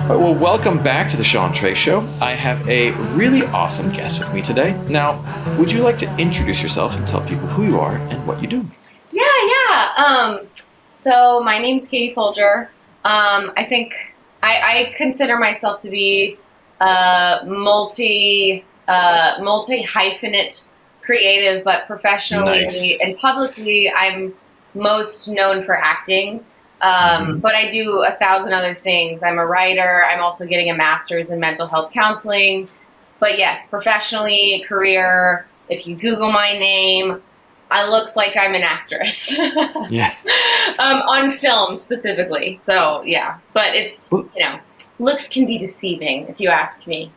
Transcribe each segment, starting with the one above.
All right, well, welcome back to the Sean Trey Show. I have a really awesome guest with me today. Now, would you like to introduce yourself and tell people who you are and what you do? Yeah. So my name's Katie Folger. I think I consider myself to be multi hyphenate creative, but professionally Nice. and publicly, I'm most known for acting. Hmm. But I do a thousand other things. I'm a writer. I'm also getting a master's in mental health counseling. But yes, professionally, career. If you Google my name, I looks like I'm an actress. Yeah. On film specifically. So yeah, but it's, Well, looks can be deceiving if you ask me.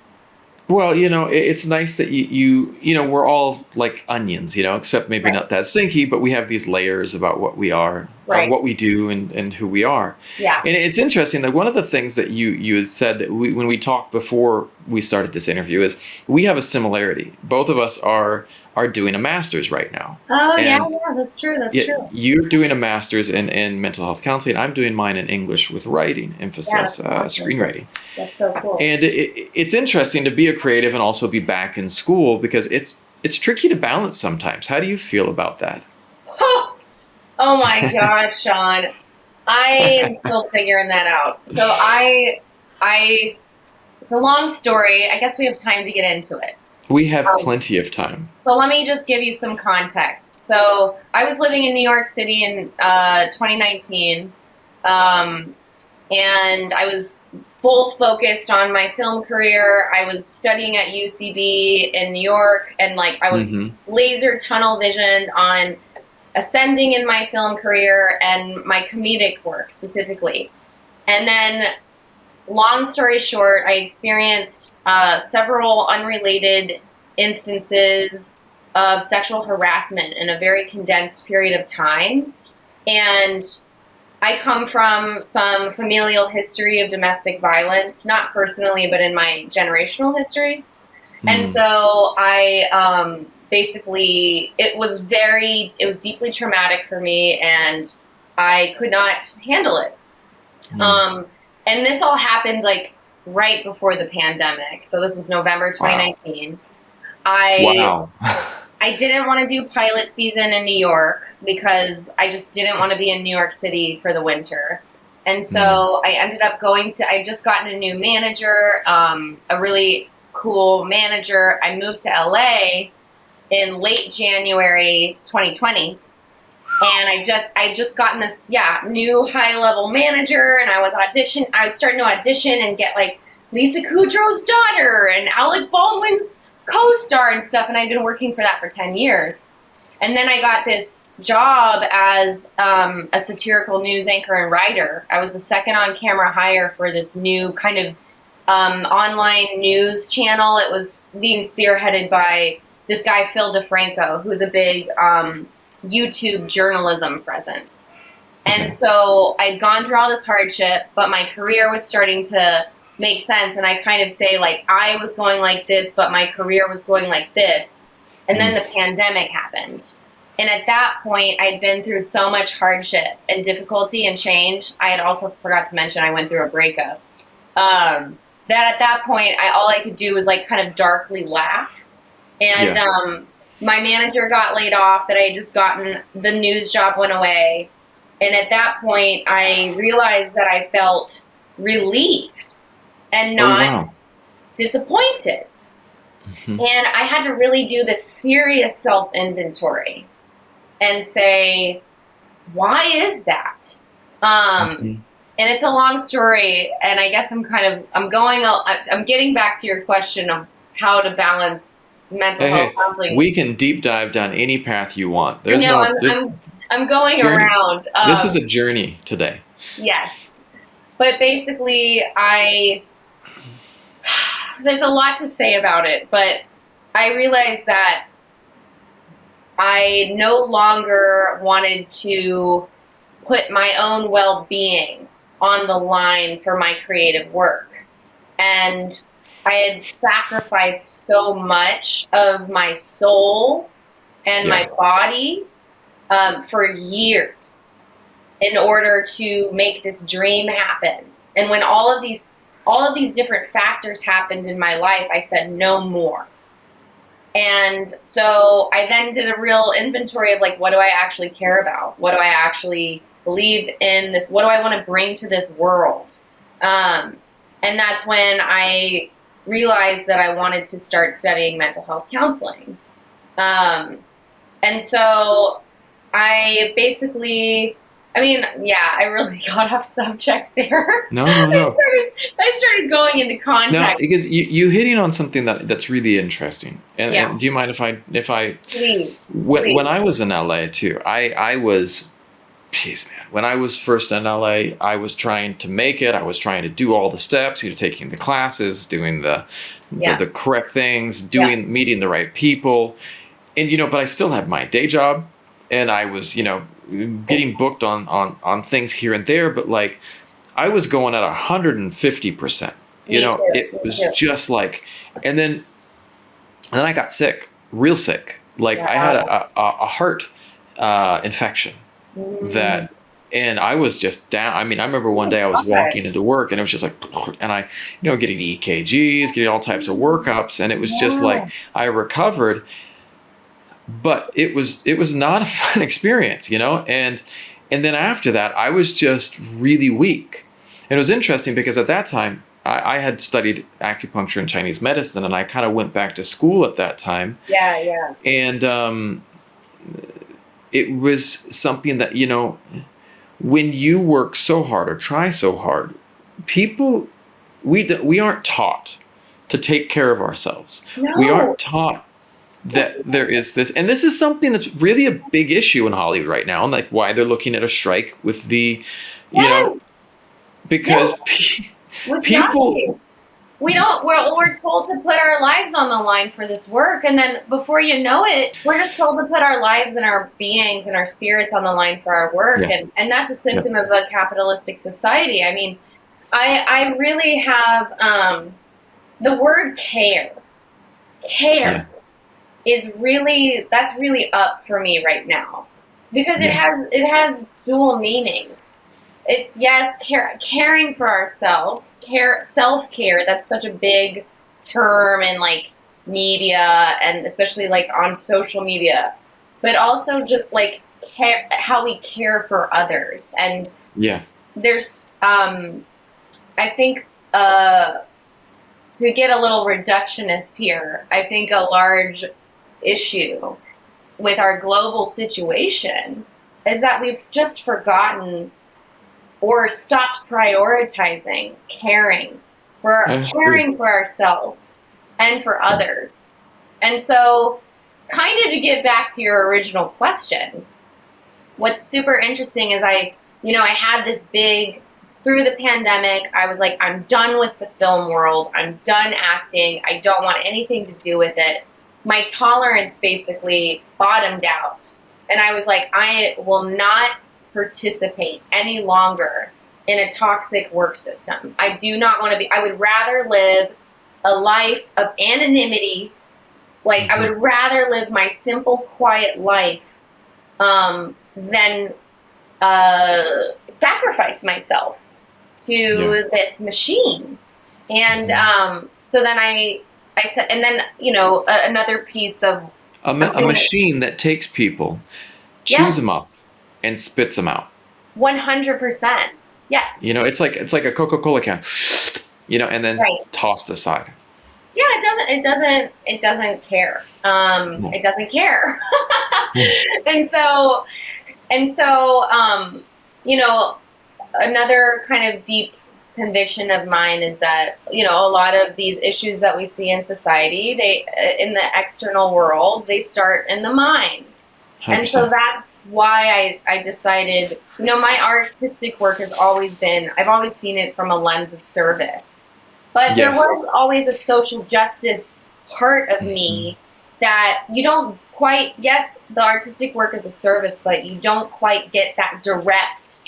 Well, it's nice that we're all like onions, except maybe Right. not that stinky, but we have these layers about what we are, Right. what we do, and who we are. Yeah. And it's interesting that one of the things that you had said that when we talked before we started this interview is we have a similarity. Both of us are doing a master's right now. Oh yeah, And yeah, that's true. That's yeah, true. you're doing a master's in mental health counseling. I'm doing mine in English with writing, Yeah, emphasis, that's awesome. screenwriting. That's so cool. And it's interesting to be a creative and also be back in school because it's tricky to balance sometimes. How do you feel about that? Oh my God, Sean. I am still figuring that out. So I it's a long story. I guess we have time to get into it. We have Um, plenty of time. So let me just give you some context. So I was living in New York City in 2019, um, and I was full focused on my film career. I was studying at UCB in New York, and like I was Hmm. laser tunnel visioned on ascending in my film career and my comedic work specifically. And then, long story short, I experienced several unrelated instances of sexual harassment in a very condensed period of time. And I come from some familial history of domestic violence, not personally, but in my generational history. And Mm. so I basically, it was deeply traumatic for me, and I could not handle it. Mm. Um, and this all happened like right before the pandemic. So this was November Wow. 2019. I Wow. I didn't want to do pilot season in New York because I just didn't want to be in New York City for the winter. And Mm. so I ended up I just gotten a new manager, a really cool manager. I moved to LA in late January 2020. And I just gotten this, new high level manager, and I was starting to audition and get like Lisa Kudrow's daughter and Alec Baldwin's co-star and stuff, and I'd been working for that for 10 years. And then I got this job as a satirical news anchor and writer. I was the second on camera hire for this new kind of online news channel. It was being spearheaded by this guy, Phil DeFranco, who's a big YouTube journalism presence. And Okay. so I'd gone through all this hardship, but my career was starting to make sense. And I kind of say, like, I was going like this, but my career was going like this. And then Mm. the pandemic happened. And at that point, I'd been through so much hardship and difficulty and change. I had also forgot to mention I went through a breakup. That at that point, all I could do was like kind of darkly laugh. And Yeah. my manager got laid off that I had just gotten. The news job went away. And at that point, I realized that I felt relieved and Oh, not wow. disappointed. Hmm. And I had to really do this serious self inventory and say, why is that? Um, Hmm. and it's a long story. And I guess I'm getting back to your question of how to balance mental Hey, health hey, counseling. we can deep dive down any path you want. I There's know no this I'm going journey. around. This is a journey today. Yes. But basically, there's a lot to say about it, but I realized that I no longer wanted to put my own well being on the line for my creative work. And I had sacrificed so much of my soul and Yeah. my body for years in order to make this dream happen. And when all of these all of these different factors happened in my life, I said no more. And so I then did a real inventory of like, what do I actually care about? What do I actually believe in this? What do I want to bring to this world? And that's when I realized that I wanted to start studying mental health counseling. And so I basically, I really got off subject there. No. I started going into context. No, because you hitting on something that's really interesting. And do you mind if I Please. When I was in LA too, I was, jeez man, when I was first in LA, I was trying to make it. I was trying to do all the steps, taking the classes, doing the correct things, meeting the right people. And, but I still had my day job, and I was, getting booked on things here and there, but like I was going at 150%, it was just like, and then I got sick, real sick. Like I had a heart infection that, and I was just down. I remember one day I was walking into work and it was just like, and I, getting EKGs, getting all types of workups. And it was just like, I recovered, but it was not a fun experience, and then after that, I was just really weak. And it was interesting because at that time, I had studied acupuncture and Chinese medicine, and I kind of went back to school at that time. Yeah. And it was something that, when you work so hard or try so hard, people, we aren't taught to take care of ourselves. No. We aren't taught that there is this, and this is something that's really a big issue in Hollywood right now, and like why they're looking at a strike with the, because people, we're told to put our lives on the line for this work, and then before you know it, we're just told to put our lives and our beings and our spirits on the line for our work, and that's a symptom of a capitalistic society. I really have the word care. Is really, that's really up for me right now, because it has dual meanings. It's caring for ourselves, self-care. That's such a big term in like media, and especially like on social media, but also just like care, how we care for others. And there's I think to get a little reductionist here, I think a large issue with our global situation is that we've just forgotten or stopped prioritizing caring for ourselves and for others. And so, kind of to get back to your original question, what's super interesting is I had this big, through the pandemic, I was like, I'm done with the film world. I'm done acting. I don't want anything to do with it. My tolerance basically bottomed out. And I was like, I will not participate any longer in a toxic work system. I do not want to be, I would rather live a life of anonymity. Like, I would rather live my simple, quiet life than sacrifice myself to this machine. And so then I said, and then, another piece of a machine that takes people, chews them up, and spits them out. 100%. Yes. It's like a Coca-Cola can, and then tossed aside. Yeah, it doesn't care. It doesn't care. and so, another kind of deep conviction of mine is that, a lot of these issues that we see in society, they, in the external world, they start in the mind. 100%. And so that's why I decided, my artistic work has always been, I've always seen it from a lens of service. But there was always a social justice part of me that you don't quite, yes, the artistic work is a service, but you don't quite get that direct.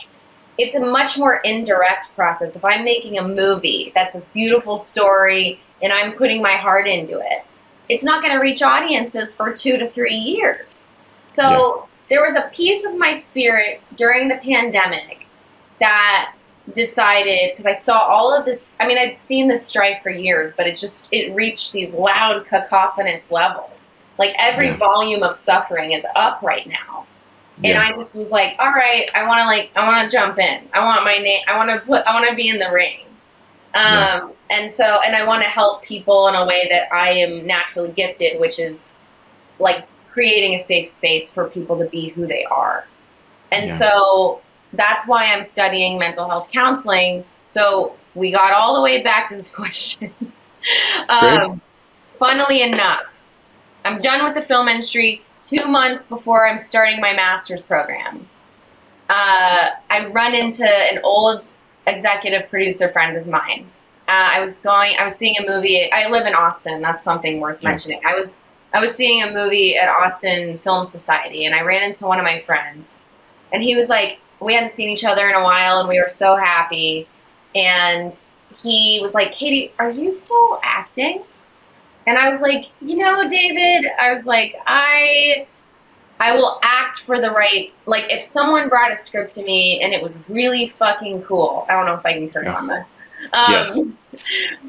It's a much more indirect process. If I'm making a movie that's this beautiful story and I'm putting my heart into it, it's not going to reach audiences for 2 to 3 years. So there was a piece of my spirit during the pandemic that decided, because I saw all of this, I mean, I'd seen this strife for years, but it reached these loud cacophonous levels. Like every volume of suffering is up right now. And I just was like, all right, I want to jump in. I want my name. I want to be in the ring. And I want to help people in a way that I am naturally gifted, which is like creating a safe space for people to be who they are. And so that's why I'm studying mental health counseling. So we got all the way back to this question. Funnily enough, I'm done with the film industry 2 months before I'm starting my master's program. I run into an old executive producer friend of mine. I was seeing a movie. I live in Austin. That's something worth mentioning. I was seeing a movie at Austin Film Society, and I ran into one of my friends, and he was like, we hadn't seen each other in a while, and we were so happy. And he was like, Katie, are you still acting? And I was like, David, I was like, I will act for the right, like, if someone brought a script to me and it was really fucking cool. I don't know if I can curse on this. Yes.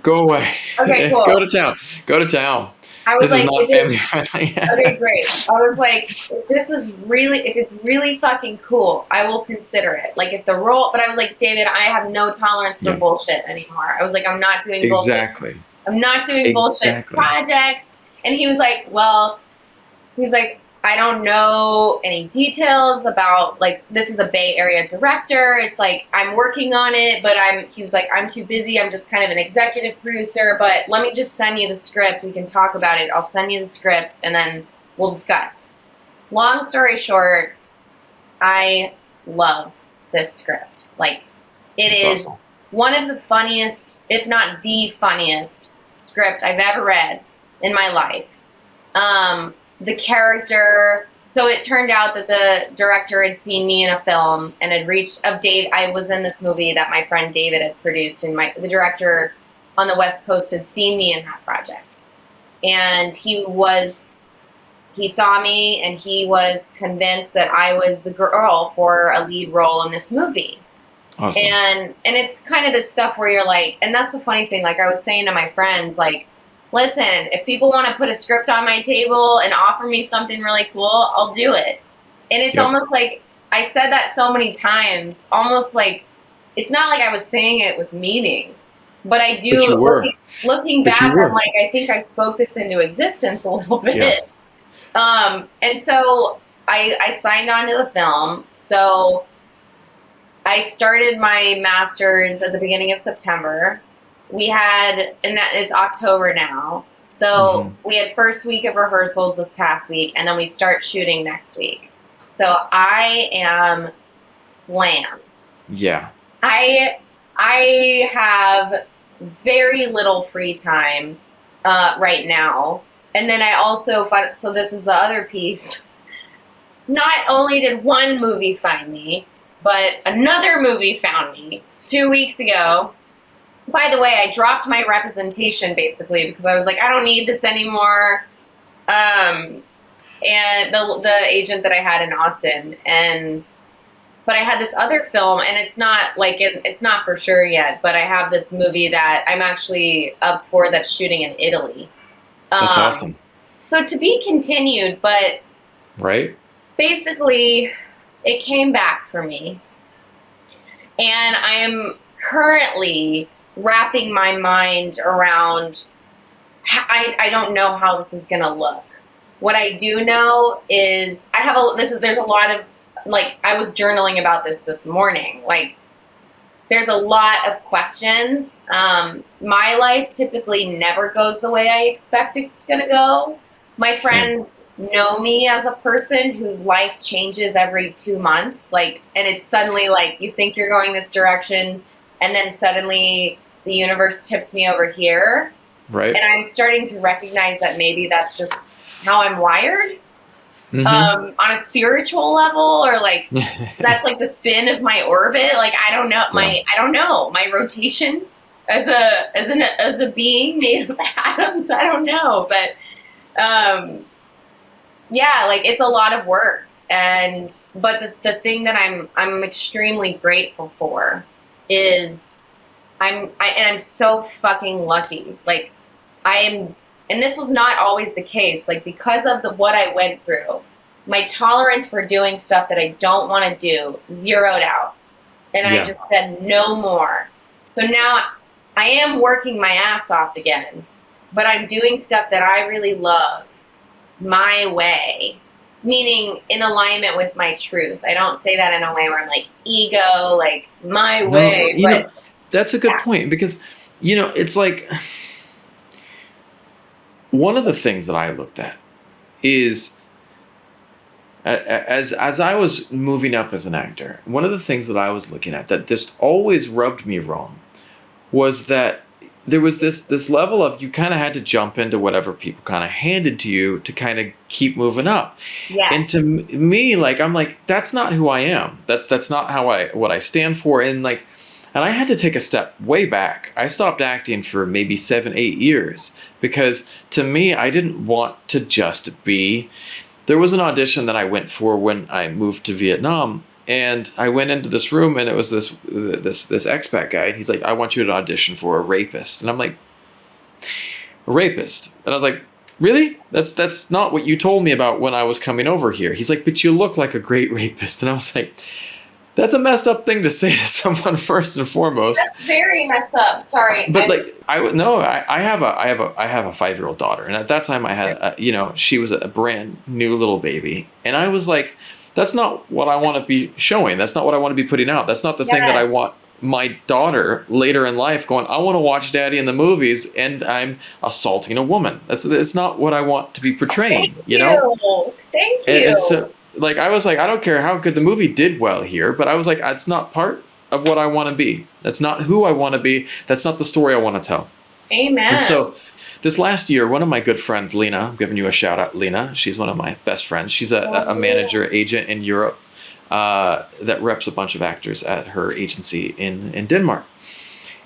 Go away. Okay, cool. Go to town. I was this is not family friendly. Okay, great. I was like, if it's really fucking cool, I will consider it. Like if the role, but I was like, David, I have no tolerance for bullshit anymore. I was like, I'm not doing bullshit. I'm not doing bullshit projects. And he was like, I don't know any details about, like, this is a Bay Area director. It's like, I'm working on it, but he was like, I'm too busy. I'm just kind of an executive producer, but let me just send you the script. We can talk about it. I'll send you the script and then we'll discuss. Long story short, I love this script. Like, it is awesome. One of the funniest, if not the funniest script I've ever read in my life. The character, so it turned out that the director had seen me in a film and had I was in this movie that my friend David had produced, and the director on the West Coast had seen me in that project. And he saw me and he was convinced that I was the girl for a lead role in this movie. Awesome. And it's kind of this stuff where you're like, and that's the funny thing, like I was saying to my friends, like, listen, if people want to put a script on my table and offer me something really cool, I'll do it. And it's almost like, I said that so many times, almost like, it's not like I was saying it with meaning, but I do, looking back, I'm like, I think I spoke this into existence a little bit. Yeah. And so I signed on to the film. So I started my master's at the beginning of September. It's October now. So we had first week of rehearsals this past week, and then we start shooting next week. So I am slammed. Yeah. I have very little free time right now. And then I also so this is the other piece. Not only did one movie find me, but another movie found me 2 weeks ago. By the way, I dropped my representation basically because I was like, I don't need this anymore. And the agent that I had in Austin, but I had this other film, and it's not it's not for sure yet, but I have this movie that I'm actually up for that's shooting in Italy. That's awesome. So to be continued, but basically it came back for me, and I am currently wrapping my mind around, I don't know how this is going to look. What I do know is there's a lot of, like, I was journaling about this morning. Like, there's a lot of questions. My life typically never goes the way I expect it's going to go. My friends know me as a person whose life changes every 2 months. Like, and it's suddenly like, you think you're going this direction, and then suddenly the universe tips me over here. Right. And I'm starting to recognize that maybe that's just how I'm wired. On a spiritual level, or like that's like the spin of my orbit. Like, I don't know my rotation as a being made of atoms. I don't know, but like, it's a lot of work. But the thing that I'm extremely grateful for is I'm so fucking lucky. Like I am, and this was not always the case. Like because of what I went through, my tolerance for doing stuff that I don't want to do zeroed out, and I Yeah. just said no more. So now I am working my ass off again, but I'm doing stuff that I really love my way, meaning in alignment with my truth. I don't say that in a way where I'm like ego, like my No, way, but that's a good point because, it's like one of the things that I looked at is as I was moving up as an actor, one of the things that I was looking at that just always rubbed me wrong was that there was this level of you kind of had to jump into whatever people kind of handed to you to kind of keep moving up. And yes. to me, like I'm like that's not who I am. That's not what I stand for. And I had to take a step way back. I stopped acting for maybe 7-8 years because to me I didn't want to just be. There was an audition that I went for when I moved to Vietnam, and I went into this room, and it was this expat guy. And he's like, "I want you to audition for a rapist," and I'm like, "A rapist?" And I was like, "Really? That's not what you told me about when I was coming over here." He's like, "But you look like a great rapist," and I was like, "That's a messed up thing to say to someone first and foremost." That's very messed up. Sorry. But I have a 5-year-old daughter, and at that time I had she was a brand new little baby, and I was like, that's not what I want to be showing. That's not what I want to be putting out. That's not the thing that I want my daughter later in life going, I want to watch Daddy in the movies, and I'm assaulting a woman. It's not what I want to be portraying. Thank you. Thank you. And so like I was like, I don't care how good the movie did well here, but I was like, it's not part of what I want to be. That's not who I want to be. That's not the story I want to tell. Amen. And so this last year, one of my good friends, Lena, I'm giving you a shout out, Lena. She's one of my best friends. She's a manager agent in Europe that reps a bunch of actors at her agency in Denmark.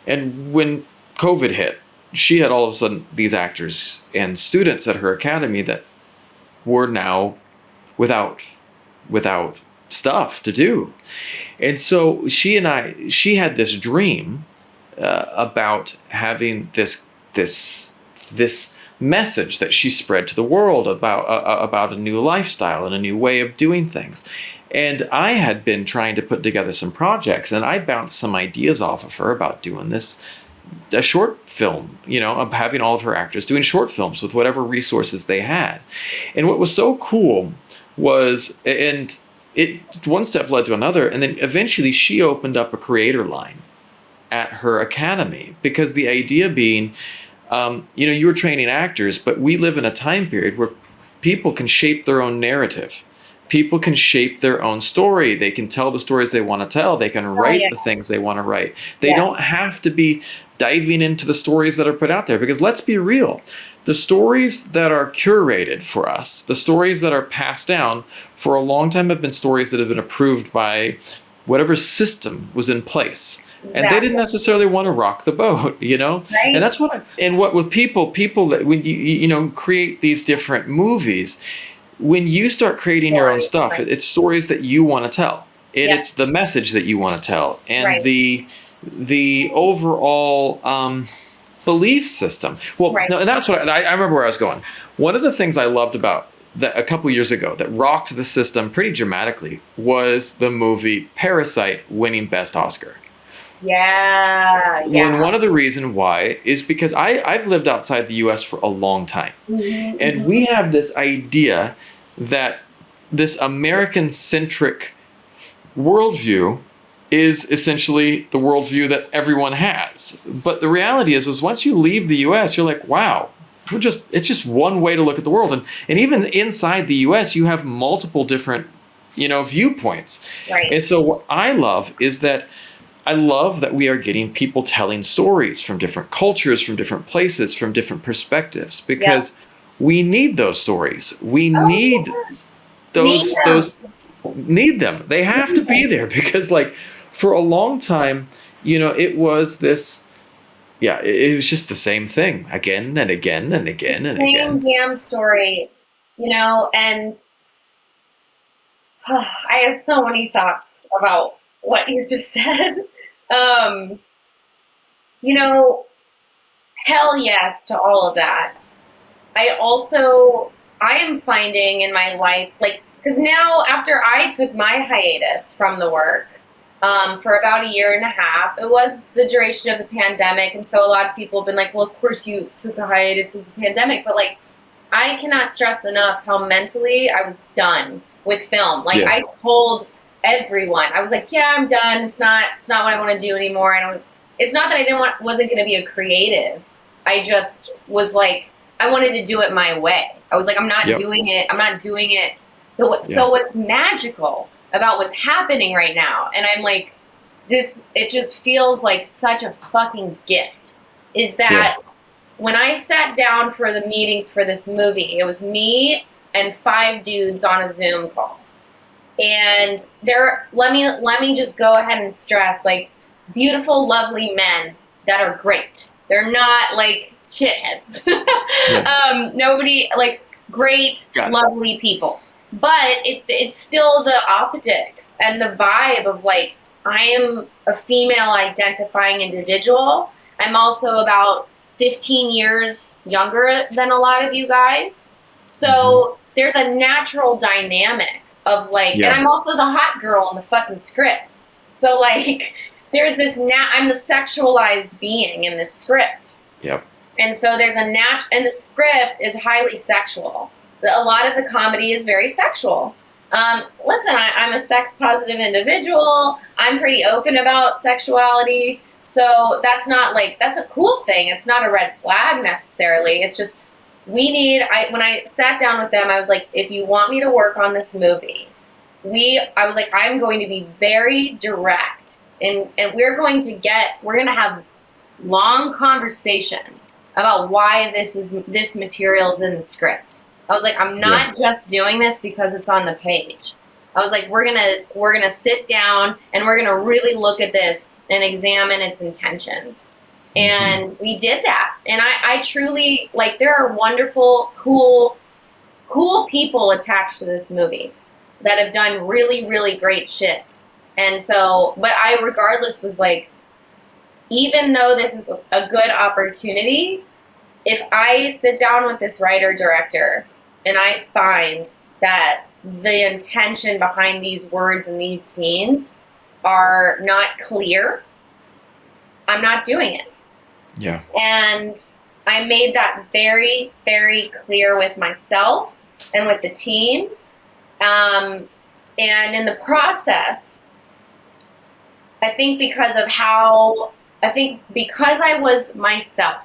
And when COVID hit, she had all of a sudden these actors and students at her academy that were now without stuff to do. And so she had this dream about having this message that she spread to the world about a new lifestyle and a new way of doing things. And I had been trying to put together some projects, and I bounced some ideas off of her about doing a short film, of having all of her actors doing short films with whatever resources they had. And what was so cool was, and it one step led to another, and then eventually she opened up a creator line at her academy, because the idea being, you were training actors, but we live in a time period where people can shape their own narrative. People can shape their own story. They can tell the stories they want to tell. They can write the things they want to write. They don't have to be diving into the stories that are put out there, because let's be real. The stories that are curated for us, the stories that are passed down for a long time have been stories that have been approved by whatever system was in place. Exactly. And they didn't necessarily want to rock the boat, Right. And that's what with people that when you create these different movies, when you start creating your own stuff, it's stories that you want to tell. It's the message that you want to tell, and the overall belief system. Well, no, and that's what I remember where I was going. One of the things I loved about that a couple years ago that rocked the system pretty dramatically was the movie Parasite winning Best Oscar. Yeah. And one of the reasons why is because I've lived outside the U.S. for a long time. Mm-hmm. And we have this idea that this American-centric worldview is essentially the worldview that everyone has. But the reality is once you leave the U.S., you're like, wow, it's just one way to look at the world. And even inside the U.S., you have multiple different, viewpoints. Right. And so what I love is that I love that we are getting people telling stories from different cultures, from different places, from different perspectives, because we need those stories. We need those need them. They have to be there, because for a long time, it was this, it was just the same thing again and again and again and again. Same damn story, and I have so many thoughts about what you just said. Um, you know, hell yes to all of that. I am finding in my life, like, because now after I took my hiatus from the work, for about a year and a half, it was the duration of the pandemic, and so a lot of people have been like, well, of course you took a hiatus, it was a pandemic, but like, I cannot stress enough how mentally I was done with film. Like, Yeah. I told everyone, I was like, yeah, I'm done. It's not what I want to do anymore. It's not that I wasn't going to be a creative. I just was like, I wanted to do it my way. I was like, I'm not Yep. doing it. I'm not doing it. So Yeah. what's magical about what's happening right now? And I'm like, it just feels like such a fucking gift. Is Yeah. that when I sat down for the meetings for this movie, it was me and 5 dudes on a Zoom call. And let me just go ahead and stress, like, beautiful, lovely men that are great. They're not like shitheads. Yeah. Nobody, like, great, Got it. lovely people. But it's still the optics and the vibe of, like, I am a female identifying individual. I'm also about 15 years younger than a lot of you guys. So there's a natural dynamic of, like, and Yeah. I'm also the hot girl in the fucking script. So, like, there's this I'm the sexualized being in this script. Yep. And so there's and the script is highly sexual. A lot of the comedy is very sexual. Listen, I'm a sex positive individual. I'm pretty open about sexuality. So that's a cool thing. It's not a red flag necessarily. It's just, when I sat down with them, I was like, if you want me to work on this movie, I was like, I'm going to be very direct, and we're going to have long conversations about why this material is in the script. I was like, I'm not just doing this because it's on the page. I was like, we're gonna sit down and we're gonna really look at this and examine its intentions. And we did that. And I truly, like, there are wonderful, cool people attached to this movie that have done really, really great shit. And so, but I regardless was like, even though this is a good opportunity, if I sit down with this writer director and I find that the intention behind these words and these scenes are not clear, I'm not doing it. Yeah. And I made that very, very clear with myself and with the team. And in the process, I think because I was myself,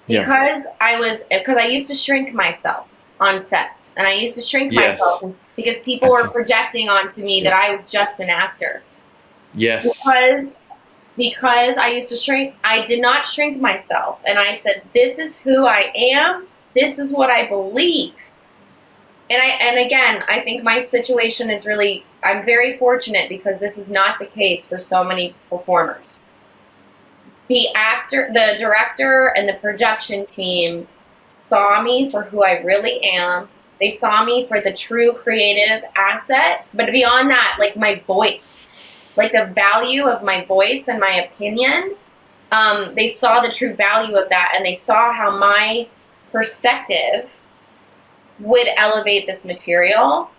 because I used to shrink myself on sets, and I used to shrink myself because people were projecting onto me that I was just an actor. Yes. Because I used to shrink, I did not shrink myself, and I said, this is who I am, this is what I believe. And again, I think my situation is really, I'm very fortunate because this is not the case for so many performers. The director, and the production team saw me for who I really am. They saw me for the true creative asset. But beyond that, like, my voice, like the value of my voice and my opinion, they saw the true value of that, and they saw how my perspective would elevate this material.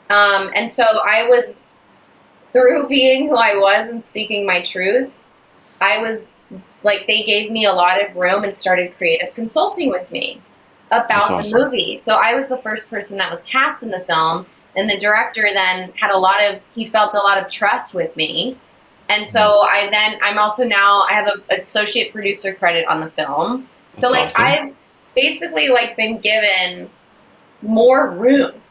And so I was, through being who I was and speaking my truth, I was like, they gave me a lot of room and started creative consulting with me about the movie. So I was the first person that was cast in the film, and the director then he felt a lot of trust with me. And so I'm also now, I have an associate producer credit on the film. So like, I've basically, like, been given more room.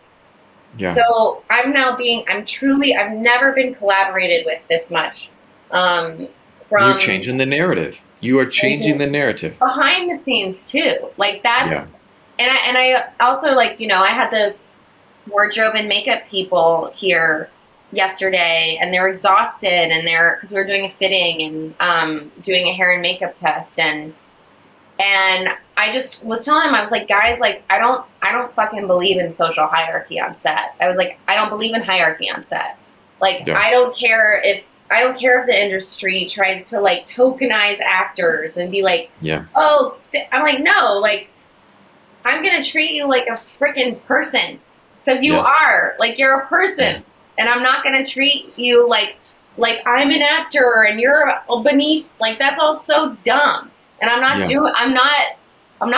Yeah. So I've never been collaborated with this much. You're changing the narrative. You are changing the narrative. Behind the scenes too. Like, that's, and I also, like, I had the wardrobe and makeup people here yesterday, and they're exhausted, and because we were doing a fitting and doing a hair and makeup test, and I just was telling them, I was like, guys, like, I don't fucking believe in social hierarchy on set. I was like, I don't believe in hierarchy on set. Like, I don't care if I don't care if the industry tries to like tokenize actors and be like, Yeah. oh, I'm like, no, like, I'm going to treat you like a freaking person because you Yes. are, like, you're a person. Yeah. And I'm not going to treat you like I'm an actor and you're beneath. Like, that's all so dumb. And I'm not doing it. I'm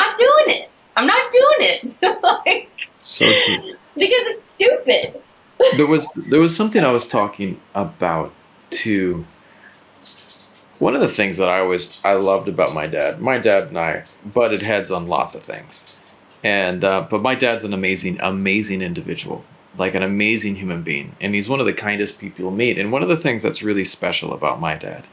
not doing it. Like, So true. Because it's stupid. There was something I was talking about too. One of the things that I loved about my dad. My dad and I butted heads on lots of things, and but my dad's an amazing individual, like an amazing human being, and he's one of the kindest people you'll meet. And one of the things that's really special about my dad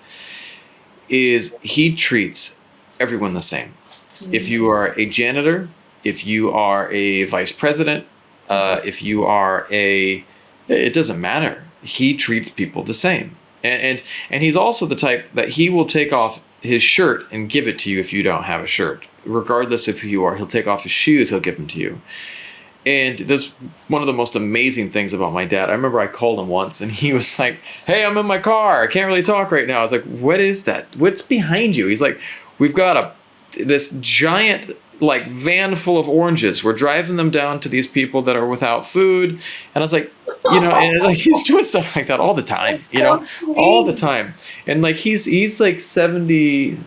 is he treats everyone the same. Mm-hmm. If you are a janitor, if you are a vice president, if you are it doesn't matter. He treats people the same. And he's also the type that he will take off his shirt and give it to you if you don't have a shirt. Regardless of who you are, he'll take off his shoes, he'll give them to you. And that's one of the most amazing things about my dad. I remember I called him once and he was like, hey, I'm in my car. I can't really talk right now. I was like, what is that? What's behind you? He's like, we've got this giant like van full of oranges. We're driving them down to these people that are without food. And I was like, and like he's doing stuff like that all the time, all the time. And like he's like 70,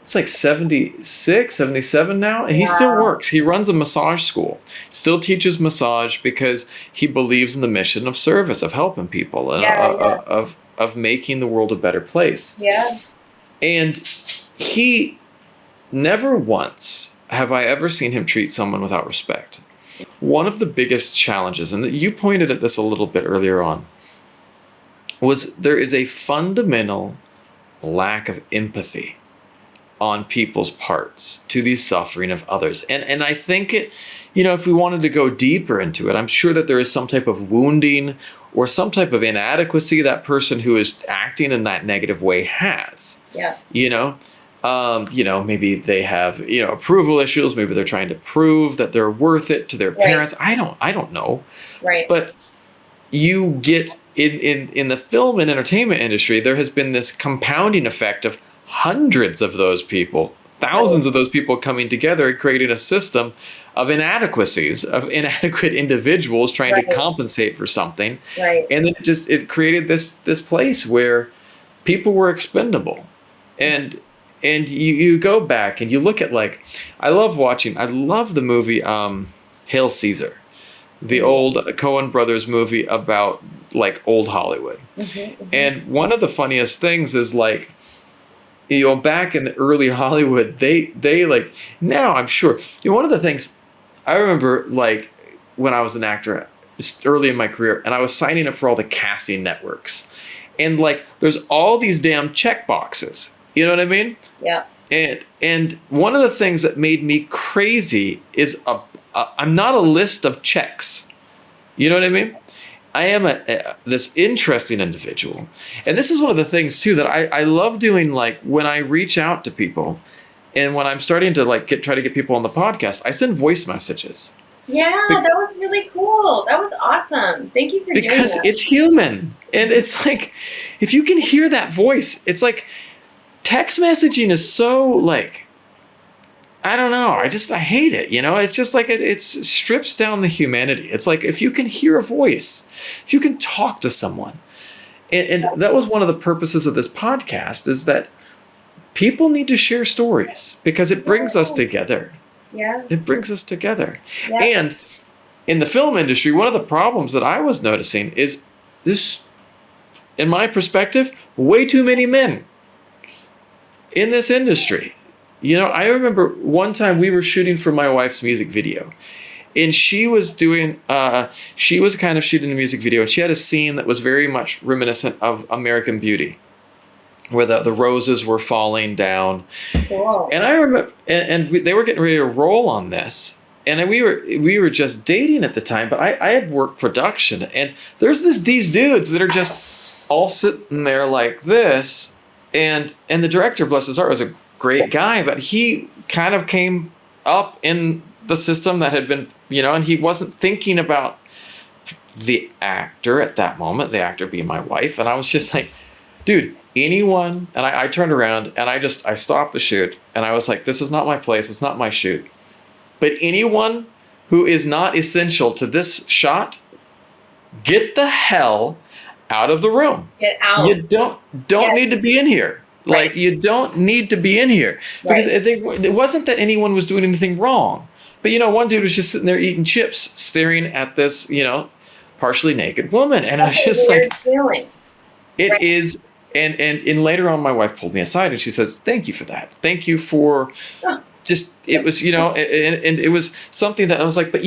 it's like 76, 77 now, and he still works. He runs a massage school, still teaches massage because he believes in the mission of service, of helping people, and of making the world a better place. Yeah. And he never once have I ever seen him treat someone without respect. One of the biggest challenges, and you pointed at this a little bit earlier on, was there is a fundamental lack of empathy on people's parts to the suffering of others. And I think if we wanted to go deeper into it, I'm sure that there is some type of wounding or some type of inadequacy that person who is acting in that negative way has. Yeah. Maybe they have, approval issues. Maybe they're trying to prove that they're worth it to their parents. I don't know. Right. But you get in the film and entertainment industry, there has been this compounding effect of hundreds of those people, thousands of those people coming together and creating a system of inadequacies, of inadequate individuals trying to compensate for something. Right. And then it created this place where people were expendable. And you go back and you look at, like, I love the movie Hail Caesar, the old Coen Brothers movie about like old Hollywood. Mm-hmm. And one of the funniest things is, like, back in the early Hollywood, they like, now I'm sure, one of the things I remember, like, when I was an actor early in my career and I was signing up for all the casting networks, and like there's all these damn check boxes. You know what I mean? Yeah. And one of the things that made me crazy is I'm not a list of checks. You know what I mean? I am this interesting individual. And this is one of the things too that I love doing, like when I reach out to people and when I'm starting to like try to get people on the podcast, I send voice messages. Yeah, that was really cool. That was awesome. Thank you for doing that. Because it's human. And it's like, if you can hear that voice, it's like, text messaging is so, like, I don't know. I hate it. It's just like it strips down the humanity. It's like if you can hear a voice, if you can talk to someone. And that was one of the purposes of this podcast, is that people need to share stories because it brings us together. Yeah. It brings us together. Yeah. And in the film industry, one of the problems that I was noticing is this, in my perspective, way too many men in this industry. I remember one time we were shooting for my wife's music video, and she was kind of shooting a music video, and she had a scene that was very much reminiscent of American Beauty, where the roses were falling down. Cool. And I remember, they were getting ready to roll on this, and we were just dating at the time, but I had worked production, and there's these dudes that are just all sitting there like this. And the director, bless his heart, was a great guy, but he kind of came up in the system that had been, and he wasn't thinking about the actor at that moment, the actor being my wife, and I was just like, dude, anyone, and I turned around and I stopped the shoot and I was like, this is not my place, it's not my shoot. But anyone who is not essential to this shot, get the hell out of the room. Get out. You don't need to be in here. Right. Like, you don't need to be in here. Because it wasn't that anyone was doing anything wrong. But, one dude was just sitting there eating chips, staring at this, partially naked woman. And I was just like, feeling. It is. And later on, my wife pulled me aside and she says, thank you for that. Thank you for just, it was, and it was something that I was like, but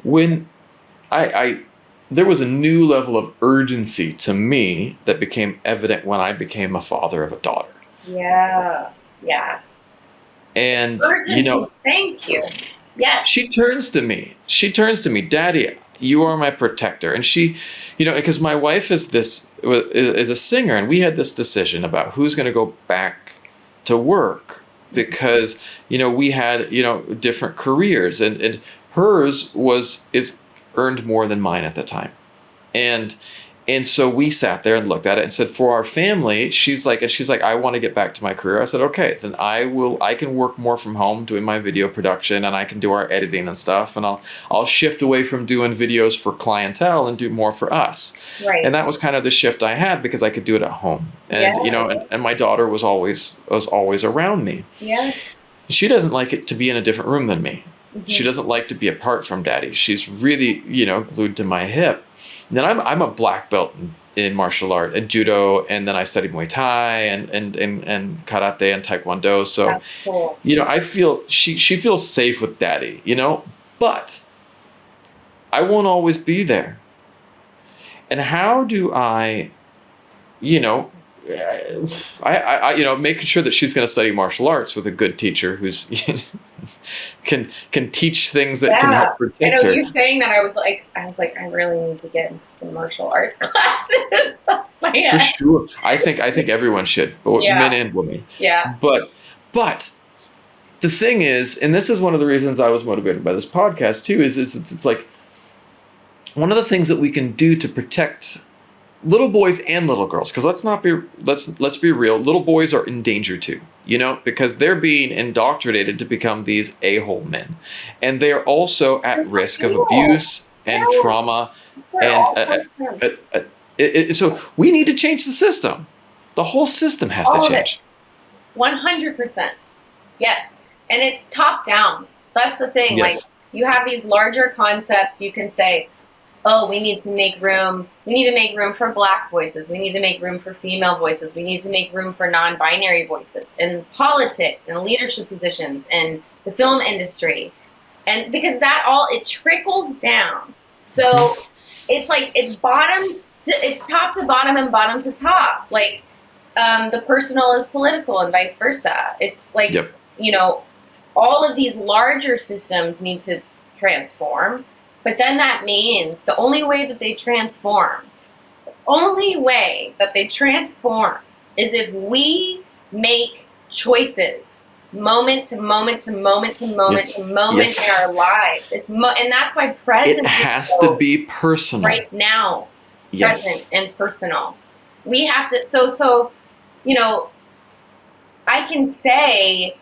when there was a new level of urgency to me that became evident when I became a father of a daughter. Yeah. Yeah. And, urgency, thank you. Yes. She turns to me, Daddy, you are my protector. And she, because my wife is a singer, and we had this decision about who's going to go back to work because, we had, different careers, and hers is earned more than mine at the time. And so we sat there and looked at it and said, for our family, she's like, I want to get back to my career. I said, okay, then I can work more from home doing my video production, and I can do our editing and stuff. And I'll shift away from doing videos for clientele and do more for us. Right. And that was kind of the shift I had because I could do it at home. And, and my daughter was always around me. Yeah. She doesn't like it to be in a different room than me. Mm-hmm. She doesn't like to be apart from Daddy. She's really, glued to my hip. And then I'm a black belt in martial art and judo, and then I studied Muay Thai and karate and taekwondo. So, that's cool. I feel she feels safe with Daddy, but I won't always be there. And how do I making sure that she's going to study martial arts with a good teacher who's can teach things that can help protect her. You saying that, I was like, I really need to get into some martial arts classes. That's my For sure. I think everyone should, both men and women. Yeah. But the thing is, and this is one of the reasons I was motivated by this podcast too, is it's like one of the things that we can do to protect little boys and little girls, because let's be real, little boys are in danger too, because they're being indoctrinated to become these a-hole men, and they're also at risk of abuse and trauma, and so we need to change the system. The whole system has to change. 100%. Yes, and it's top down. That's the thing. Yes. Like, you have these larger concepts. You can say, oh, we need to make room. We need to make room for Black voices. We need to make room for female voices. We need to make room for non-binary voices in politics and leadership positions and the film industry. And because it trickles down. So it's like, it's top to bottom and bottom to top. Like, the personal is political and vice versa. It's like, all of these larger systems need to transform. But then that means the only way that they transform is if we make choices moment to moment to moment to moment to moment in our lives. And that's why present. It has to be personal. Right now. Present and personal. We have to, so I can say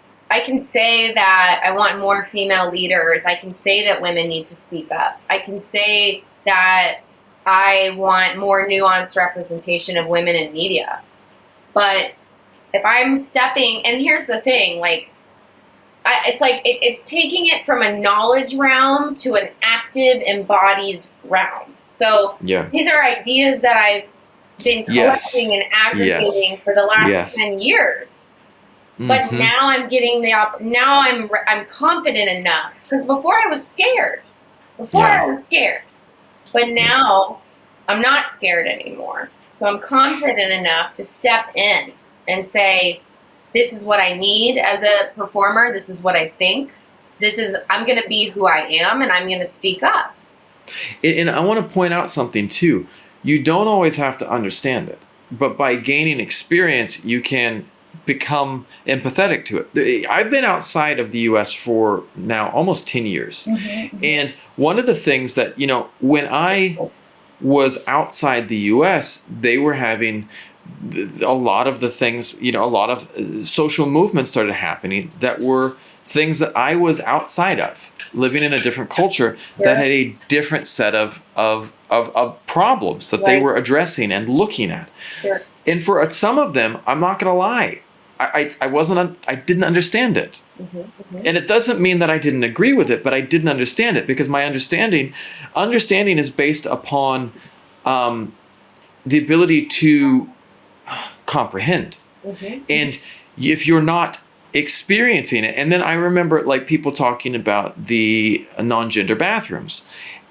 that I want more female leaders. I can say that women need to speak up. I can say that I want more nuanced representation of women in media. But if I'm stepping, and here's the thing, like, it's taking it from a knowledge realm to an active, embodied realm. So these are ideas that I've been collecting and aggregating for the last 10 years. But now I'm getting now I'm confident enough, because before I was scared. But now I'm not scared anymore. So I'm confident enough to step in and say, this is what I need as a performer. This is what I think. I'm going to be who I am, and I'm going to speak up. And I want to point out something too. You don't always have to understand it, but by gaining experience, you can become empathetic to it. I've been outside of the US for now almost 10 years. And one of the things that, when I was outside the US, they were having a lot of the things, a lot of social movements started happening that were things that I was outside of, living in a different culture that had a different set of problems that they were addressing and looking at. And for some of them, I'm not going to lie, I didn't understand it. And it doesn't mean that I didn't agree with it, but I didn't understand it, because my understanding is based upon the ability to comprehend. And if you're not experiencing it, and then I remember like people talking about the non-gender bathrooms,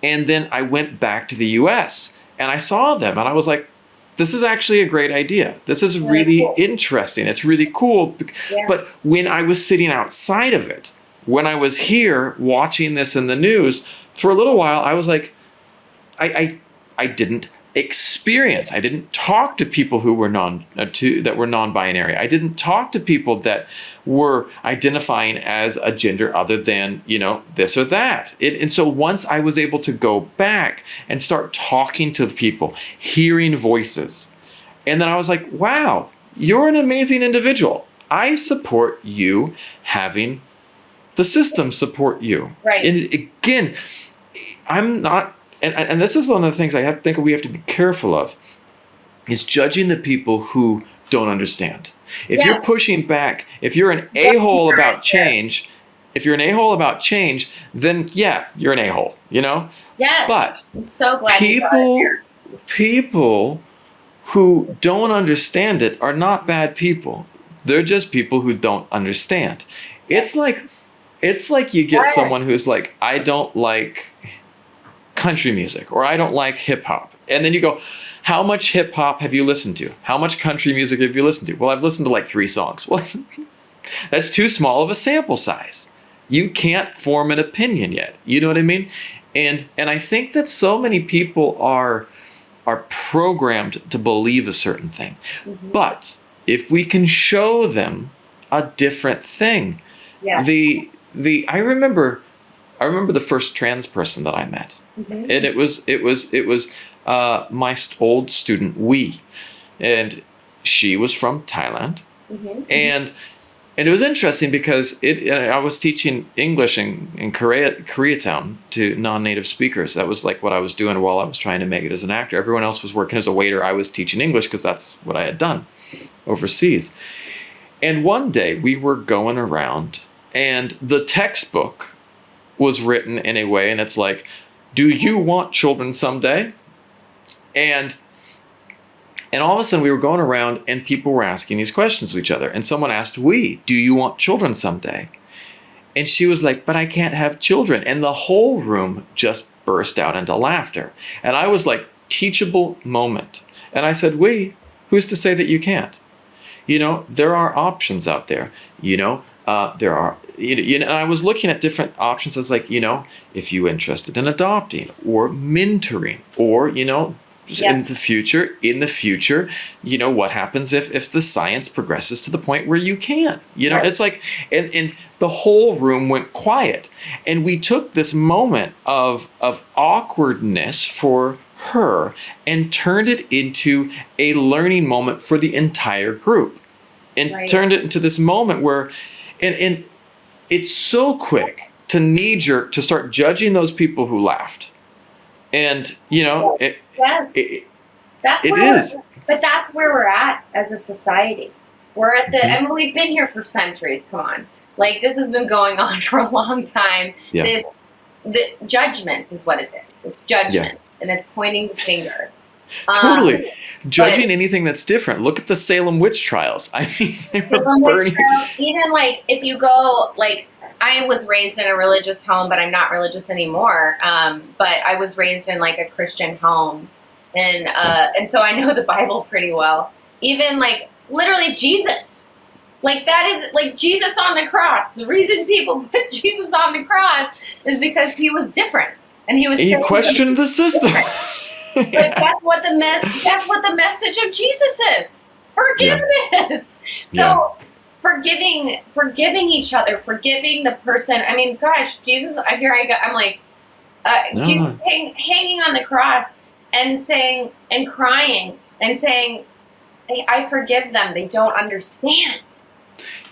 and then I went back to the US and I saw them and I was like, this is actually a great idea. This is really interesting. It's really cool. But when I was sitting outside of it, when I was here watching this in the news for a little while, I was like, I didn't experience. I didn't talk to people who were that were non-binary. I didn't talk to people that were identifying as a gender other than, this or that. And so once I was able to go back and start talking to the people, hearing voices, and then I was like, wow, you're an amazing individual. I support you having the system support you. Right. And again, I'm not. And this is one of the things I think we have to be careful of, is judging the people who don't understand. If you're pushing back, if you're an a-hole about change, then you're an a-hole, Yes. But I'm so glad you got it here. People who don't understand it are not bad people. They're just people who don't understand. It's like you get someone who's like, I don't like country music, or I don't like hip hop. And then you go, how much hip hop have you listened to? How much country music have you listened to? Well, I've listened to like 3 songs. Well, that's too small of a sample size. You can't form an opinion yet. You know what I mean? And I think that so many people are programmed to believe a certain thing. But if we can show them a different thing, I remember the first trans person that I met, and it was my old student Wee, and she was from Thailand, and it was interesting because I was teaching English in Koreatown to non-native speakers. That was like what I was doing while I was trying to make it as an actor. Everyone else was working as a waiter. I was teaching English because that's what I had done overseas. And one day we were going around, and the textbook was written in a way, and it's like, do you want children someday? And all of a sudden we were going around and people were asking these questions to each other. And someone asked, do you want children someday? And she was like, but I can't have children. And the whole room just burst out into laughter. And I was like, teachable moment. And I said, who's to say that you can't? There are options out there. There are, and I was looking at different options. I was like, if you're interested in adopting or mentoring, or, in the future, what happens if the science progresses to the point where you can, it's like, and the whole room went quiet. And we took this moment of awkwardness for her and turned it into a learning moment for the entire group, and turned it into this moment where, and it's so quick to knee-jerk to start judging those people who laughed. And, but that's where we're at as a society. We're at the, and we've been here for centuries. Come on. Like, this has been going on for a long time. Yeah. The judgment is what it is. It's judgment, and it's pointing the finger. Totally. Judging anything that's different. Look at the Salem witch trials. I mean, they were burning. Even like, if you go, like, I was raised in a religious home, but I'm not religious anymore. But I was raised in like a Christian home, and so I know the Bible pretty well. Even like literally Jesus, like that is like Jesus on the cross. The reason people put Jesus on the cross is because he was different, and he questioned the system. But that's what the message of Jesus is. Forgiveness. So forgiving each other, forgiving the person. I mean, gosh, Jesus, here I go. I'm like, Jesus hanging on the cross and saying, and crying and saying, I forgive them. They don't understand.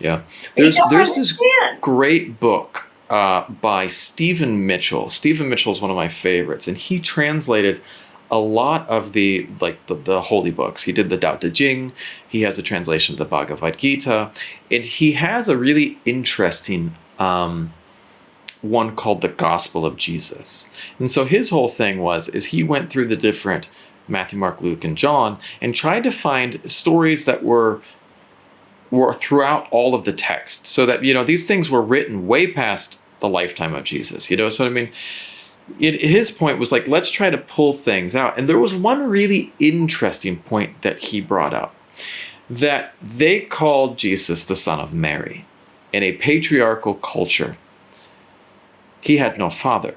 Yeah. There's this great book by Stephen Mitchell. Stephen Mitchell is one of my favorites, and he translated a lot of the holy books. He did the Tao Te Ching. He has a translation of the Bhagavad Gita, and he has a really interesting one called the Gospel of Jesus. And so his whole thing is he went through the different Matthew, Mark, Luke, and John and tried to find stories that were throughout all of the text, so that, these things were written way past the lifetime of Jesus. So I mean, his point was like, let's try to pull things out. And there was one really interesting point that he brought up, that they called Jesus the son of Mary. In a patriarchal culture, he had no father.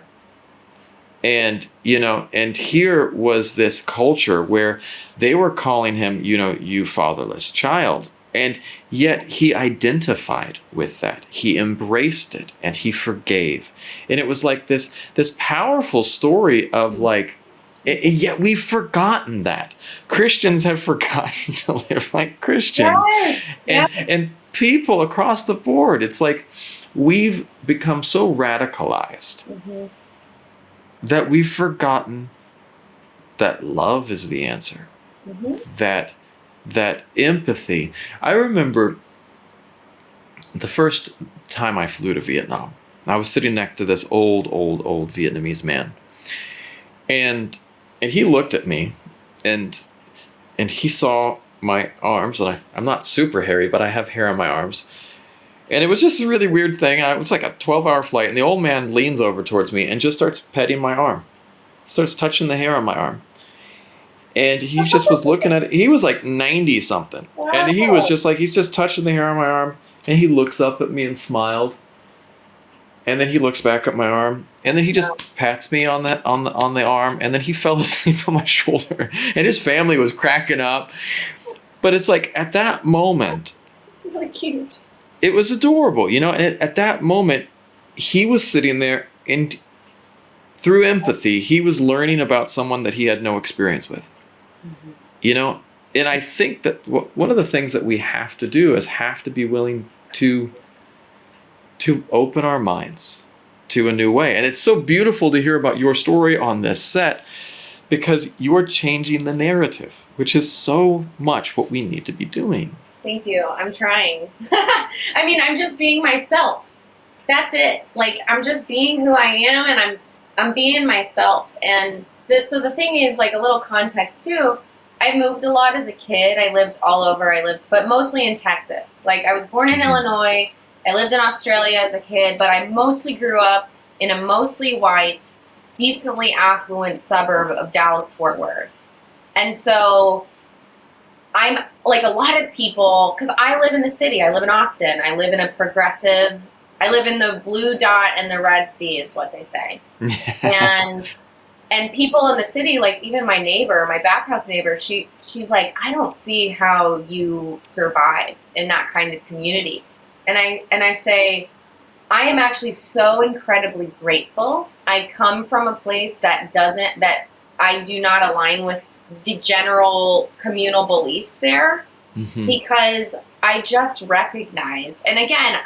And, and here was this culture where they were calling him, you fatherless child. And yet he identified with that. He embraced it and he forgave. And it was like this powerful story of like, yet we've forgotten that. Christians have forgotten to live like Christians. Yes. And people across the board, it's like we've become so radicalized that we've forgotten that love is the answer. That empathy. I remember the first time I flew to Vietnam. I was sitting next to this old Vietnamese man. And he looked at me and he saw my arms, and I'm not super hairy, but I have hair on my arms. And it was just a really weird thing. It was like a 12-hour flight, and the old man leans over towards me and just starts petting my arm. Starts touching the hair on my arm. And he just was looking at it. He was like 90 something. Wow. And he was just like, he's just touching the hair on my arm. And he looks up at me and smiled. And then he looks back at my arm. And then he just pats me on the arm. And then he fell asleep on my shoulder. And his family was cracking up. But it's like, at that moment, it's really cute. It was adorable, And at that moment, he was sitting there, and through empathy, he was learning about someone that he had no experience with. And I think that one of the things that we have to do is have to be willing to open our minds to a new way. And it's so beautiful to hear about your story on this set, because you're changing the narrative, which is so much what we need to be doing. Thank you. I'm trying. I mean, I'm just being myself. That's it. Like, I'm just being who I am, and I'm being myself. And so the thing is, like, a little context too, I moved a lot as a kid. I lived all over. But mostly in Texas. Like, I was born in Illinois. I lived in Australia as a kid, but I mostly grew up in a mostly white, decently affluent suburb of Dallas-Fort Worth. And so I'm like a lot of people, because I live in the city. I live in Austin. I live in I live in the blue dot and the Red Sea is what they say. And people in the city, like even my neighbor, my back house neighbor, she's like, I don't see how you survive in that kind of community. And I say, I am actually so incredibly grateful. I come from a place that I do not align with the general communal beliefs there, because I just recognize, and again,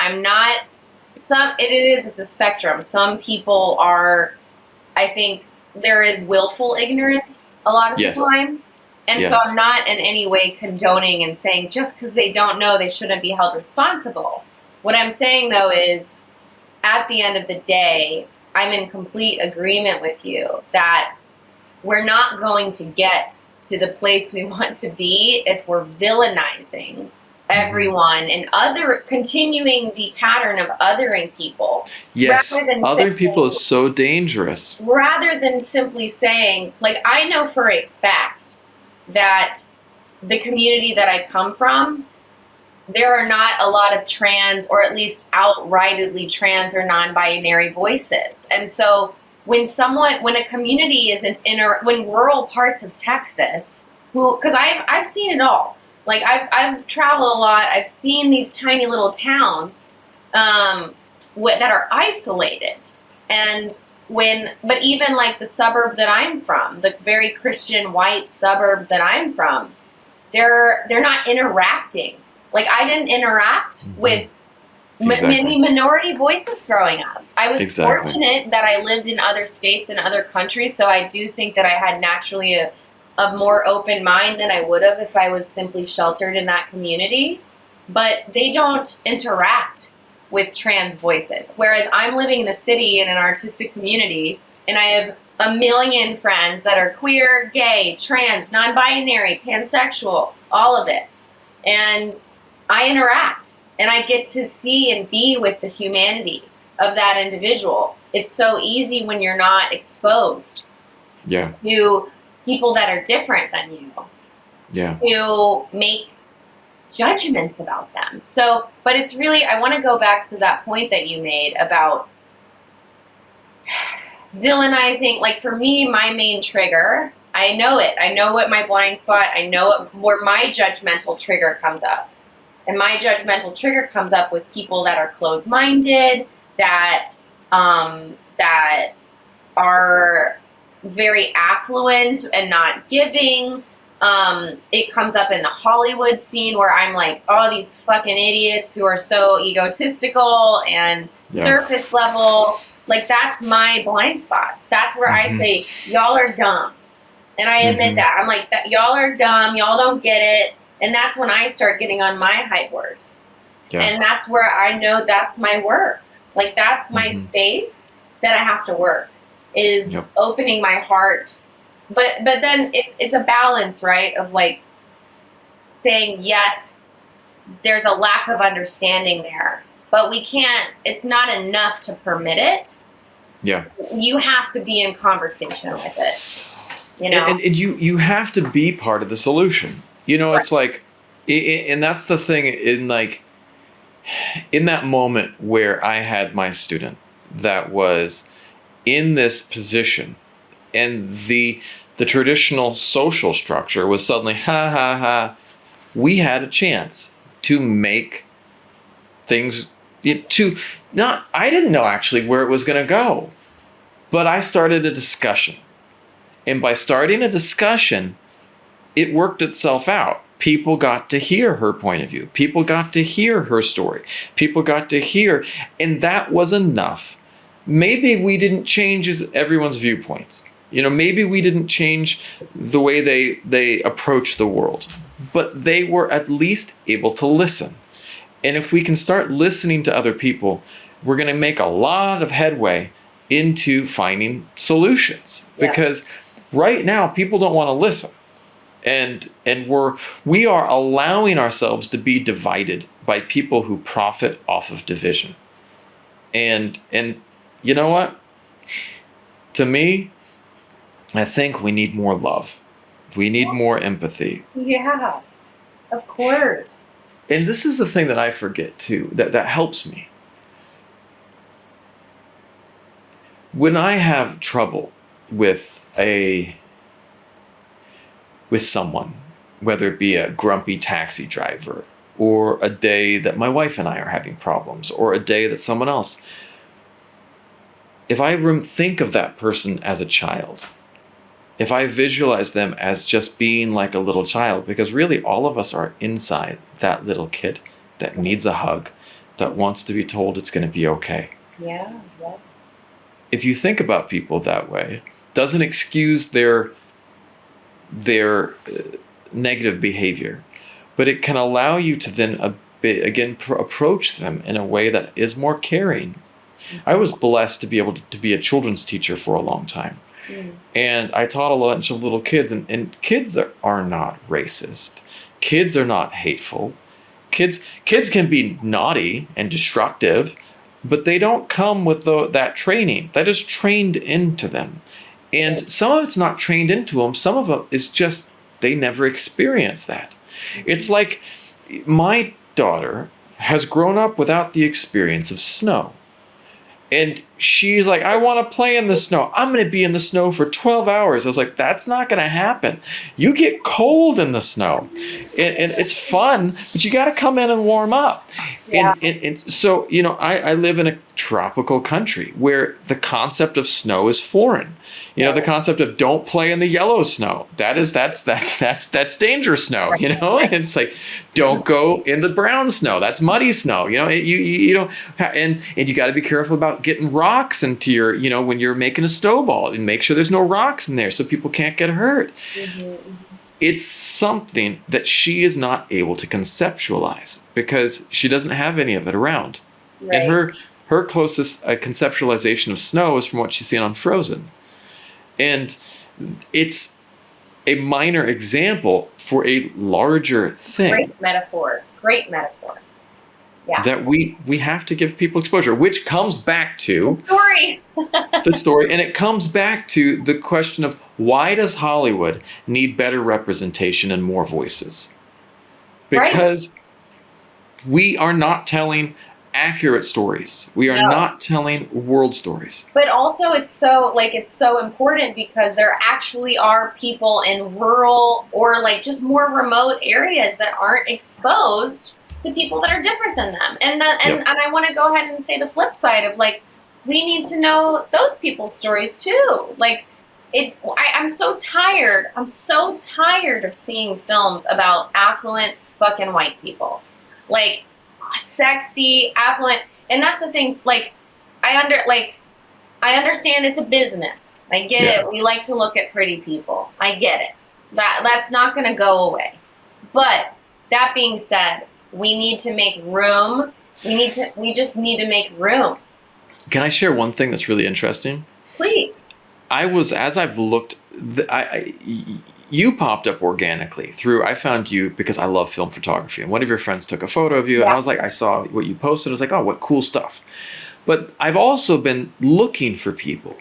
it's a spectrum. Some people are, I think there is willful ignorance a lot of the time. And so I'm not in any way condoning and saying just because they don't know they shouldn't be held responsible. What I'm saying though is, at the end of the day, I'm in complete agreement with you that we're not going to get to the place we want to be if we're villainizing everyone and continuing the pattern of othering people. Yes, othering people is so dangerous. Rather than simply saying, like, I know for a fact that the community that I come from, there are not a lot of trans, or at least outrightly trans or non-binary voices. And so when a community isn't when rural parts of Texas, because I've seen it all. Like I've traveled a lot. I've seen these tiny little towns that are isolated, and but even like the suburb that I'm from, the very Christian white suburb that I'm from, they're not interacting. Like I didn't interact with many minority voices growing up. I was fortunate that I lived in other states and other countries, so I do think that I had naturally a more open mind than I would have if I was simply sheltered in that community. But they don't interact with trans voices. Whereas I'm living in a city in an artistic community, and I have a million friends that are queer, gay, trans, non-binary, pansexual, all of it. And I interact, and I get to see and be with the humanity of that individual. It's so easy when you're not exposed to people that are different than you to make judgments about them. So, but it's really, I want to go back to that point that you made about villainizing. Like for me, my main trigger, I know it. I know what my blind spot, I know where my judgmental trigger comes up. And my judgmental trigger comes up with people that are closed-minded, that that are very affluent and not giving. It comes up in the Hollywood scene where I'm like, oh, these fucking idiots who are so egotistical and surface level. Like, that's my blind spot. That's where I say, y'all are dumb. And I admit that. I'm like, y'all are dumb. Y'all don't get it. And that's when I start getting on my high horse. Yeah. And that's where I know that's my work. Like, that's my space that I have to work, is opening my heart. But then it's a balance, right? Of like saying, yes, there's a lack of understanding there, but we can't, it's not enough to permit it. Yeah. You have to be in conversation with it, you know? And you have to be part of the solution. You know, it's like, and that's the thing in that moment where I had my student that was in this position, and the traditional social structure was suddenly, we had a chance to make things I didn't know actually where it was going to go, but I started a discussion. And by starting a discussion, it worked itself out. People got to hear her point of view. People got to hear her story. People got to hear, and that was enough. Maybe we didn't change everyone's viewpoints. You know, maybe we didn't change the way they approach the world, but they were at least able to listen. And if we can start listening to other people, we're going to make a lot of headway into finding solutions. Because right now, people don't want to listen. And we are allowing ourselves to be divided by people who profit off of division. And you know what? To me, I think we need more love. We need more empathy. Yeah, of course. And this is the thing that I forget too, that helps me. When I have trouble with someone, whether it be a grumpy taxi driver, or a day that my wife and I are having problems, or a day that someone else, if I think of that person as a child, if I visualize them as just being like a little child, because really all of us are inside that little kid that needs a hug, that wants to be told it's going to be okay. Yeah. If you think about people that way, doesn't excuse their negative behavior, but it can allow you to then approach them in a way that is more caring. I was blessed to be able to be a children's teacher for a long time. And I taught a bunch of little kids, and kids are not racist. Kids are not hateful. Kids can be naughty and destructive, but they don't come with that training. That is trained into them. And some of it's not trained into them. Some of it is just they never experienced that. It's like my daughter has grown up without the experience of snow. And she's like, I want to play in the snow. I'm going to be in the snow for 12 hours. I was like, that's not going to happen. You get cold in the snow. And it's fun, but you got to come in and warm up. Yeah. And so, I live in a tropical country where the concept of snow is foreign. The concept of don't play in the yellow snow. That's dangerous snow, It's like, don't go in the brown snow. That's muddy snow. You don't, and you got to be careful about getting rocks into your, when you're making a snowball, and make sure there's no rocks in there so people can't get hurt. Mm-hmm. It's something that she is not able to conceptualize because she doesn't have any of it around. Right. And her closest conceptualization of snow is from what she's seen on Frozen. And it's a minor example for a larger thing. Great metaphor. Yeah. That we have to give people exposure, which comes back to the story. The story. And it comes back to the question of, why does Hollywood need better representation and more voices? Because we are not telling accurate stories. We are not telling world stories. But also it's so important because there actually are people in rural or just more remote areas that aren't exposed to people that are different than them. And I want to go ahead and say the flip side of we need to know those people's stories too. I'm so tired. I'm so tired of seeing films about affluent fucking white people. Sexy, affluent, and that's the thing. I understand it's a business. I get it. We like to look at pretty people. I get it. That's not going to go away. But that being said, we need to make room. We just need to make room. Can I share one thing that's really interesting? Please. As I've looked, you popped up organically I found you because I love film photography, and one of your friends took a photo of you, and I was like, I saw what you posted. I was like, oh, what cool stuff. But I've also been looking for people,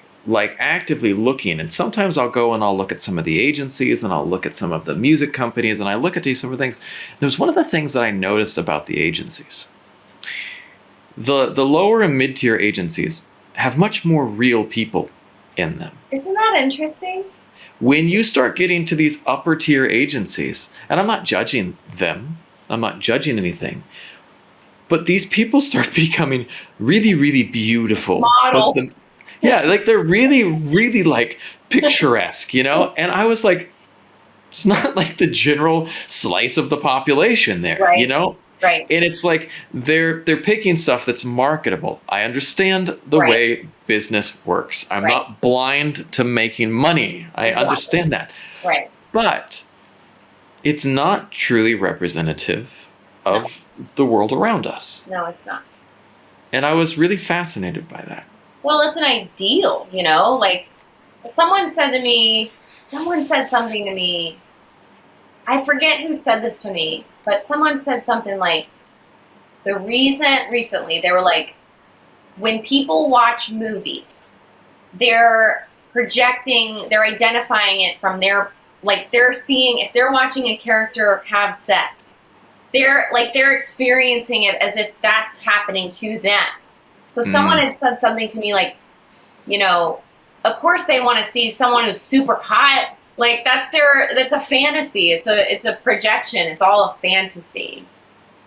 actively looking, and sometimes I'll go and I'll look at some of the agencies, and I'll look at some of the music companies, and I look at some of the things. There's one of the things that I noticed about the agencies. The lower and mid-tier agencies have much more real people in them. Isn't that interesting? When you start getting to these upper tier agencies, and I'm not judging them, I'm not judging anything, but these people start becoming really, really beautiful. Models. They're really, really picturesque, And I was like, it's not the general slice of the population there, right. Right. And it's they're picking stuff that's marketable. I understand the way business works. I'm not blind to making money. I understand that. Right. But it's not truly representative of the world around us. No, it's not. And I was really fascinated by that. Well, it's an ideal, someone said something to me. I forget who said this to me, but someone said something recently, they were when people watch movies, they're identifying it from their, they're seeing, if they're watching a character have sex, they're experiencing it as if that's happening to them. So someone had said something to me of course they want to see someone who's super hot. That's a fantasy. It's a projection. It's all a fantasy.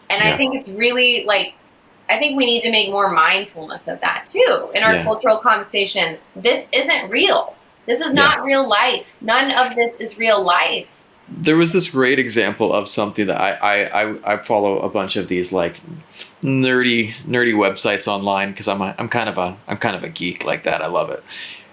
And I think it's really I think we need to make more mindfulness of that too in our cultural conversation. This isn't real. This is not real life. None of this is real life. There was this great example of something that I follow a bunch of these nerdy websites online because I'm kind of a geek like that. I love it.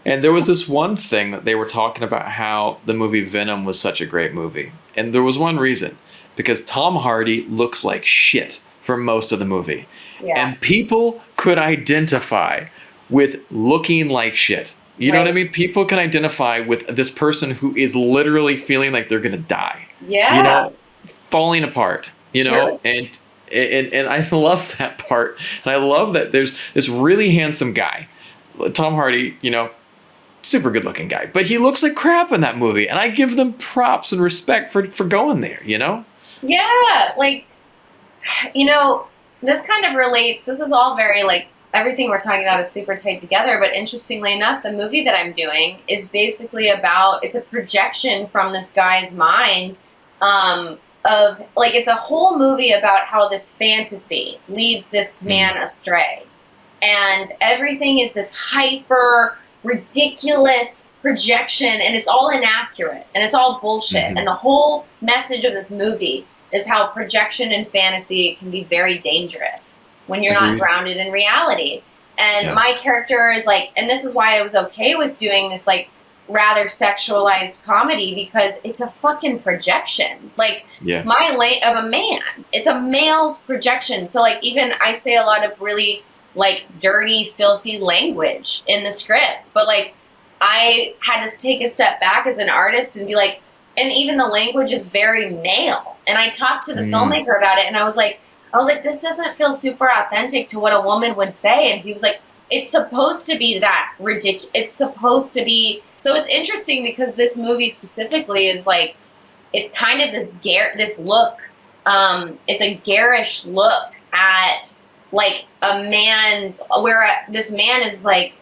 And there was this one thing that they were talking about how the movie Venom was such a great movie. And there was one reason, because Tom Hardy looks like shit for most of the movie. Yeah. And people could identify with looking like shit. You know what I mean? People can identify with this person who is literally feeling like they're going to die. Yeah. Falling apart, know? And I love that part. And I love that there's this really handsome guy, Tom Hardy, super good looking guy, but he looks like crap in that movie. And I give them props and respect for going there, Yeah. This kind of relates. This is all very everything we're talking about is super tight together. But interestingly enough, the movie that I'm doing is basically about, it's a projection from this guy's mind, of like, it's a whole movie about how this fantasy leads this man astray. And everything is this hyper ridiculous projection, and it's all inaccurate and it's all bullshit. And the whole message of this movie is how projection and fantasy can be very dangerous when you're not grounded in reality. And my character is like, and this is why I was okay with doing this like rather sexualized comedy, because it's a fucking projection. Like my of a man, it's a male's projection. So like, even I say a lot of really like dirty, filthy language in the script, but like I had to take a step back as an artist and be like, and even the language is very male. And I talked to the filmmaker about it, and I was like, this doesn't feel super authentic to what a woman would say. And he was like, it's supposed to be that ridiculous. It's supposed to be. So it's interesting because this movie specifically is like, it's kind of this look. It's a garish look at like a man's, where this man is like,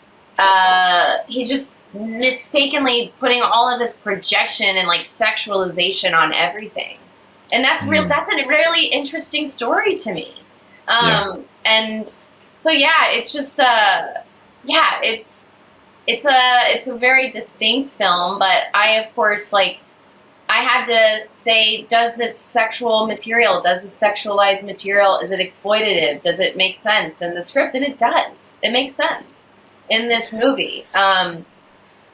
he's just mistakenly putting all of this projection and like sexualization on everything. And that's that's a really interesting story to me. And so, it's just, it's a very distinct film, but I, of course, like, I had to say, does this sexualized material, is it exploitative? Does it make sense in the script? And it does. It makes sense in this movie.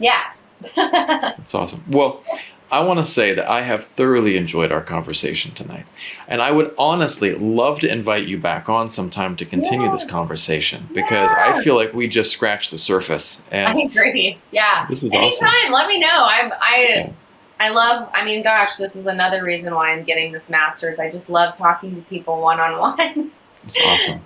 That's awesome. Well, I want to say that I have thoroughly enjoyed our conversation tonight. And I would honestly love to invite you back on sometime to continue this conversation, because I feel like we just scratched the surface. And I agree. Yeah. This is Anytime, awesome. let me know. I love, I mean, gosh, this is another reason why I'm getting this master's. I just love talking to people one-on-one. It's awesome.